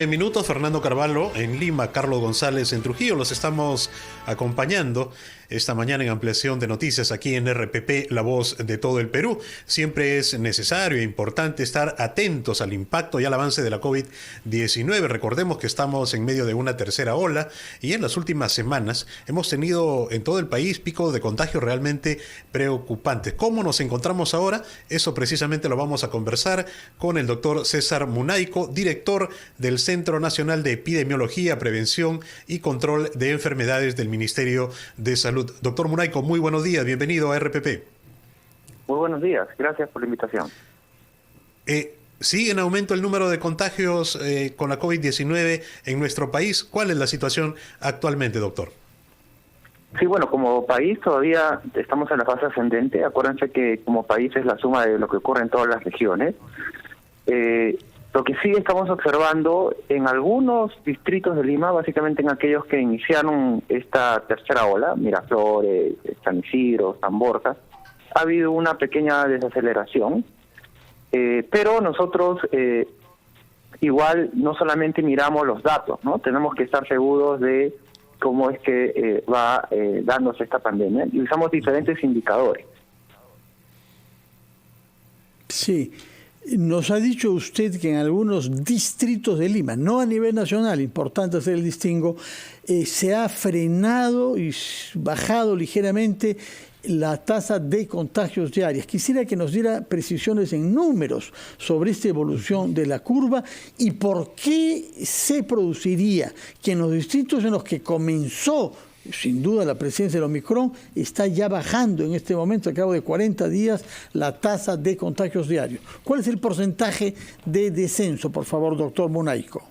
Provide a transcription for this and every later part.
En minutos, Fernando Carvalho en Lima, Carlos González en Trujillo. Los estamos acompañando esta mañana en ampliación de noticias aquí en RPP, La Voz de todo el Perú. Siempre es necesario e importante estar atentos al impacto y al avance de la COVID-19. Recordemos que estamos en medio de una tercera ola y en las últimas semanas hemos tenido en todo el país picos de contagio realmente preocupantes. ¿Cómo nos encontramos ahora? Eso precisamente lo vamos a conversar con el doctor César Munaico, director del Centro Nacional de Epidemiología, Prevención y Control de Enfermedades del Ministerio de Salud. Doctor Munaico, muy buenos días, bienvenido a RPP. Muy buenos días, gracias por la invitación. ¿Sigue en aumento el número de contagios con la COVID-19 en nuestro país? ¿Cuál es la situación actualmente, doctor? Sí, bueno, como país todavía estamos en la fase ascendente. Acuérdense que como país es la suma de lo que ocurre en todas las regiones. Lo que sí estamos observando en algunos distritos de Lima, básicamente en aquellos que iniciaron esta tercera ola, Miraflores, San Isidro, San Borja, ha habido una pequeña desaceleración, pero nosotros igual no solamente miramos los datos, ¿no? Tenemos que estar seguros de cómo es que va dándose esta pandemia y usamos diferentes indicadores. Sí. Nos ha dicho usted que en algunos distritos de Lima, no a nivel nacional, importante hacer el distingo, se ha frenado y bajado ligeramente la tasa de contagios diarias. Quisiera que nos diera precisiones en números sobre esta evolución de la curva y por qué se produciría que en los distritos en los que comenzó sin duda la presencia del Omicron está ya bajando en este momento, a cabo de 40 días, la tasa de contagios diarios. ¿Cuál es el porcentaje de descenso, por favor, doctor Munaico?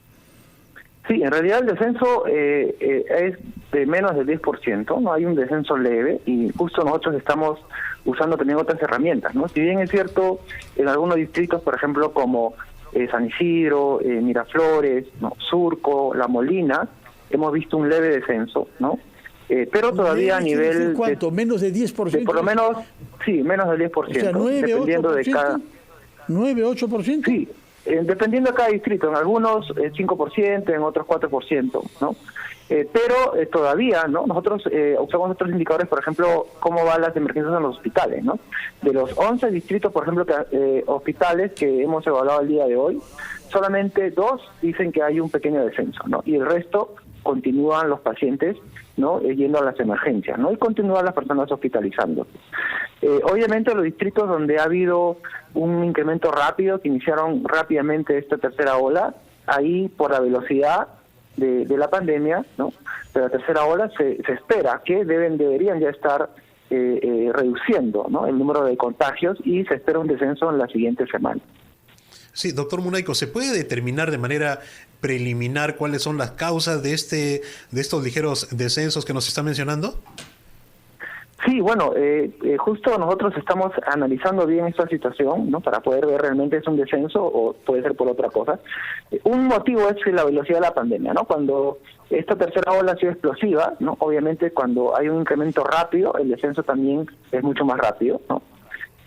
Sí, en realidad el descenso es de menos del 10%, no hay un descenso leve y justo nosotros estamos usando también otras herramientas, ¿no? Si bien es cierto, en algunos distritos, por ejemplo, como San Isidro, Miraflores, ¿no? Surco, La Molina, hemos visto un leve descenso, ¿no? Pero todavía a nivel... ¿Cuánto? ¿Menos de 10%? De por lo menos, sí, menos del 10%. O sea, 9, dependiendo 8%, de cada... ¿9, 8%? Sí, dependiendo de cada distrito. En algunos 5%, en otros 4%, ¿no? Pero todavía, ¿no? Nosotros usamos otros indicadores, por ejemplo, cómo van las emergencias en los hospitales, ¿no? De los 11 distritos, por ejemplo, hospitales que hemos evaluado el día de hoy, solamente 2 dicen que hay un pequeño descenso, ¿no? Y el resto continúan los pacientes, ¿no? Yendo a las emergencias, ¿no? Y continúan las personas hospitalizándose. Obviamente los distritos donde ha habido un incremento rápido, que iniciaron rápidamente esta tercera ola, ahí por la velocidad de la pandemia, ¿no? De la tercera ola se espera que deberían ya estar reduciendo, ¿no? El número de contagios y se espera un descenso en la siguiente semana. Sí, doctor Munaico, ¿se puede determinar de manera preliminar cuáles son las causas de estos ligeros descensos que nos está mencionando? Sí, bueno, justo nosotros estamos analizando bien esta situación, ¿no? Para poder ver realmente es un descenso o puede ser por otra cosa. Un motivo es la velocidad de la pandemia, ¿no? Cuando esta tercera ola ha sido explosiva, ¿no? Obviamente cuando hay un incremento rápido, el descenso también es mucho más rápido, ¿no?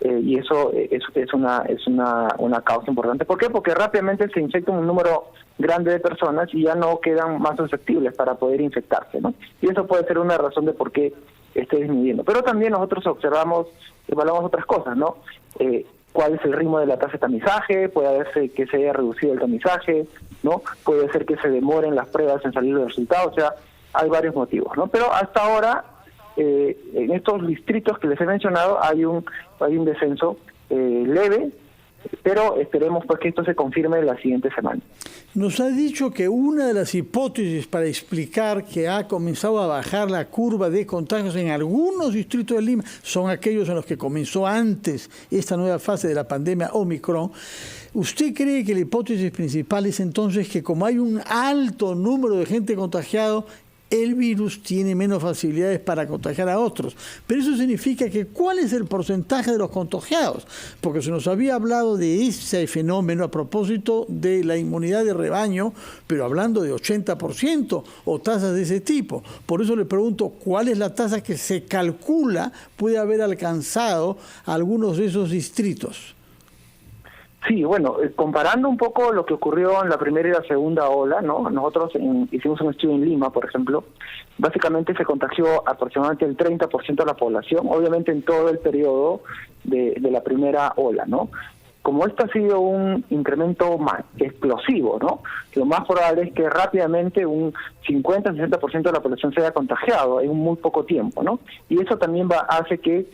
Y eso es una causa importante. ¿Por qué? Porque rápidamente se infecta un número grande de personas y ya no quedan más susceptibles para poder infectarse, ¿no? Y eso puede ser una razón de por qué esté disminuyendo. Pero también nosotros evaluamos otras cosas, ¿no? ¿Cuál es el ritmo de la tasa de tamizaje? Puede ser que se haya reducido el tamizaje, ¿no? Puede ser que se demoren las pruebas en salir los resultados, o sea, hay varios motivos, ¿no? Pero hasta ahora, en estos distritos que les he mencionado, hay un descenso leve, pero esperemos pues que esto se confirme la siguiente semana. Nos ha dicho que una de las hipótesis para explicar que ha comenzado a bajar la curva de contagios en algunos distritos de Lima son aquellos en los que comenzó antes esta nueva fase de la pandemia Omicron. ¿Usted cree que la hipótesis principal es entonces que como hay un alto número de gente contagiado, el virus tiene menos facilidades para contagiar a otros? Pero eso significa que ¿cuál es el porcentaje de los contagiados? Porque se nos había hablado de ese fenómeno a propósito de la inmunidad de rebaño, pero hablando de 80% o tasas de ese tipo. Por eso le pregunto, ¿cuál es la tasa que se calcula puede haber alcanzado algunos de esos distritos? Sí, bueno, comparando un poco lo que ocurrió en la primera y la segunda ola, ¿no? Nosotros hicimos un estudio en Lima, por ejemplo. Básicamente se contagió aproximadamente el 30% de la población, obviamente en todo el periodo de la primera ola, ¿no? Como esto ha sido un incremento más explosivo, ¿no? Lo más probable es que rápidamente un 50-60% de la población se haya contagiado en muy poco tiempo, ¿no? Y eso también hace que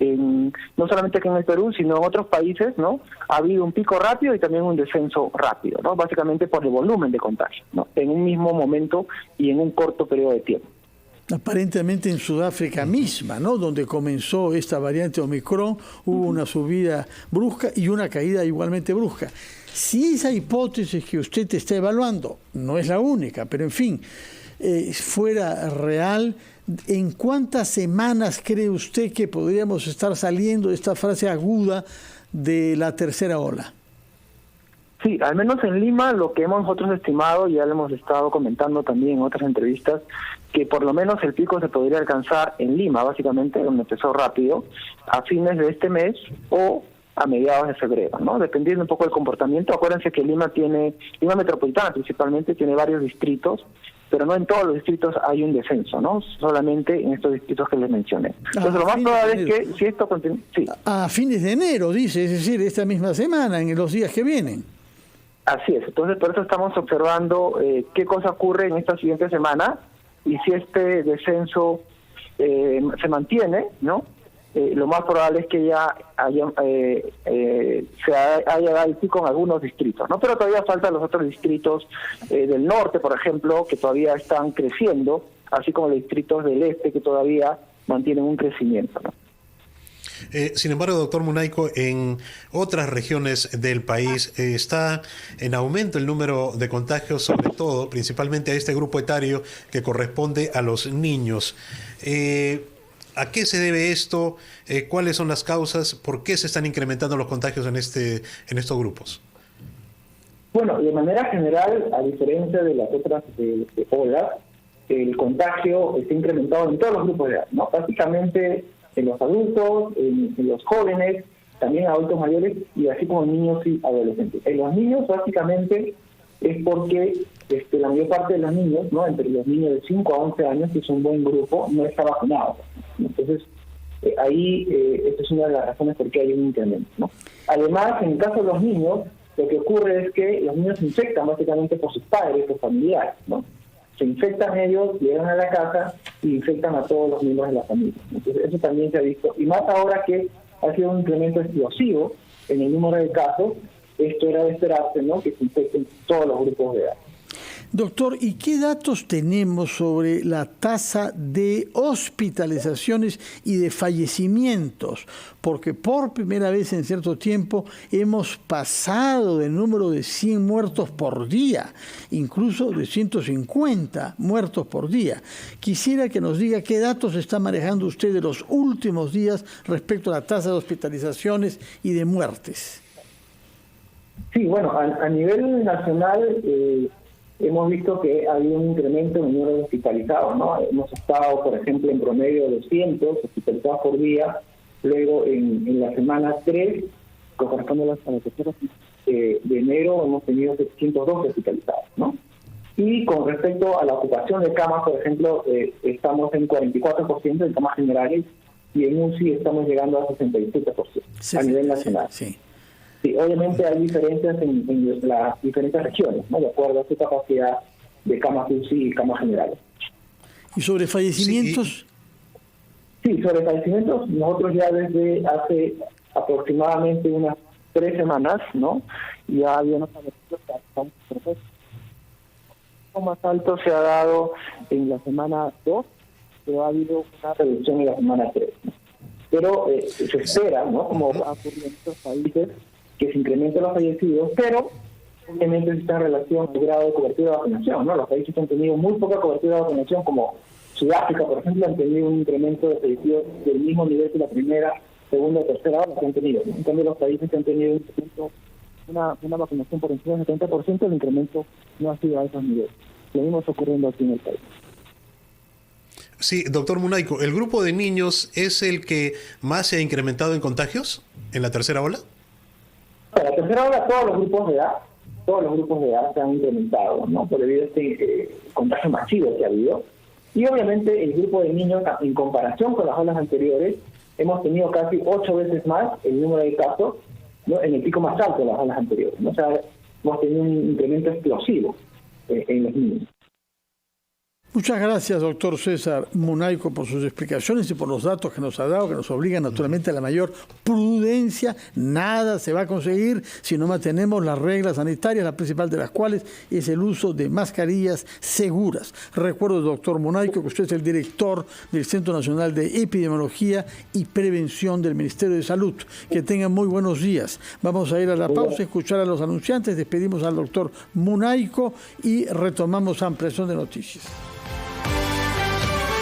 no solamente aquí en el Perú, sino en otros países, ¿no? Ha habido un pico rápido y también un descenso rápido, ¿no? Básicamente por el volumen de contagio, ¿no? En un mismo momento y en un corto periodo de tiempo. Aparentemente en Sudáfrica misma, ¿no? Donde comenzó esta variante Omicron, hubo una subida brusca y una caída igualmente brusca. Si esa hipótesis que usted está evaluando, no es la única, pero en fin, fuera real, ¿en cuántas semanas cree usted que podríamos estar saliendo de esta fase aguda de la tercera ola? Sí, al menos en Lima lo que hemos nosotros estimado, ya lo hemos estado comentando también en otras entrevistas, que por lo menos el pico se podría alcanzar en Lima, básicamente, donde empezó rápido, a fines de este mes o a mediados de febrero, ¿no? Dependiendo un poco del comportamiento. Acuérdense que Lima metropolitana principalmente, tiene varios distritos, pero no en todos los distritos hay un descenso, ¿no? Solamente en estos distritos que les mencioné. Entonces lo más probable es que si esto continúa... Sí. A fines de enero, dice, es decir, esta misma semana, en los días que vienen. Así es, entonces por eso estamos observando qué cosa ocurre en esta siguiente semana y si este descenso se mantiene, ¿no? Lo más probable es que ya haya dado el pico en algunos distritos, ¿no? Pero todavía faltan los otros distritos del norte, por ejemplo, que todavía están creciendo, así como los distritos del este que todavía mantienen un crecimiento, ¿no? Sin embargo, doctor Munaico, en otras regiones del país está en aumento el número de contagios, sobre todo, principalmente a este grupo etario que corresponde a los niños. ¿A qué se debe esto? ¿Cuáles son las causas? ¿Por qué se están incrementando los contagios en estos grupos? Bueno, de manera general, a diferencia de las otras olas, el contagio está incrementado en todos los grupos de edad, ¿no? Básicamente en los adultos, en los jóvenes, también adultos mayores y así como en niños y adolescentes. En los niños básicamente es porque la mayor parte de los niños, ¿no? Entre los niños de 5 a 11 años, que es un buen grupo, no está vacunado. Entonces, esta es una de las razones por qué hay un incremento, ¿no? Además, en el caso de los niños, lo que ocurre es que los niños se infectan básicamente por sus padres o familiares, ¿no? Se infectan ellos, llegan a la casa y infectan a todos los miembros de la familia. Entonces, eso también se ha visto. Y más ahora que ha sido un incremento explosivo en el número de casos, esto era de esperarse, ¿no? Que se infecten todos los grupos de edad. Doctor, ¿y qué datos tenemos sobre la tasa de hospitalizaciones y de fallecimientos? Porque por primera vez en cierto tiempo hemos pasado del número de 100 muertos por día, incluso de 150 muertos por día. Quisiera que nos diga qué datos está manejando usted de los últimos días respecto a la tasa de hospitalizaciones y de muertes. Sí, bueno, a nivel nacional... hemos visto que ha habido un incremento en el número de hospitalizados, ¿no? Hemos estado, por ejemplo, en promedio de 200 hospitalizados por día, luego en la semana 3, que corresponde a la tercera de enero, hemos tenido 712 hospitalizados, ¿no? Y con respecto a la ocupación de camas, por ejemplo, estamos en 44% en camas generales y en UCI estamos llegando a 67% a nivel nacional. Sí. Sí, obviamente hay diferencias en las diferentes regiones, ¿no? De acuerdo a su capacidad de camas UCI y camas generales. ¿Y sobre fallecimientos? Sí, sobre fallecimientos, nosotros ya desde hace aproximadamente unas 3 semanas, ¿no? Ya había unos fallecidos que estamos perfectos. El más alto se ha dado en la semana 2, pero ha habido una reducción en la semana 3, ¿no? Pero se espera, ¿no? Como ha ocurrido en otros países, que se incrementen los fallecidos, pero obviamente está en relación al grado de cobertura de vacunación, ¿no? Los países que han tenido muy poca cobertura de vacunación, como Sudáfrica, por ejemplo, han tenido un incremento de fallecidos del mismo nivel que la primera, segunda o tercera ola que han tenido. En cambio, los países que han tenido una vacunación por encima del 70%, el incremento no ha sido a esos niveles. Lo mismo está ocurriendo aquí en el país. Sí, doctor Munaico, ¿el grupo de niños es el que más se ha incrementado en contagios en la tercera ola? La tercera ola, todos los grupos de edad se han incrementado, ¿no? Por debido a este contagio masivo que ha habido. Y obviamente el grupo de niños, en comparación con las olas anteriores, hemos tenido casi 8 veces más el número de casos, ¿no? En el pico más alto de las olas anteriores, ¿no? O sea, hemos tenido un incremento explosivo en los niños. Muchas gracias, doctor César Munaico, por sus explicaciones y por los datos que nos ha dado, que nos obligan naturalmente a la mayor prudencia. Nada se va a conseguir si no mantenemos las reglas sanitarias, la principal de las cuales es el uso de mascarillas seguras. Recuerdo, doctor Munaico, que usted es el director del Centro Nacional de Epidemiología y Prevención del Ministerio de Salud. Que tengan muy buenos días. Vamos a ir a la pausa, escuchar a los anunciantes, despedimos al doctor Munaico y retomamos Ampliación de Noticias.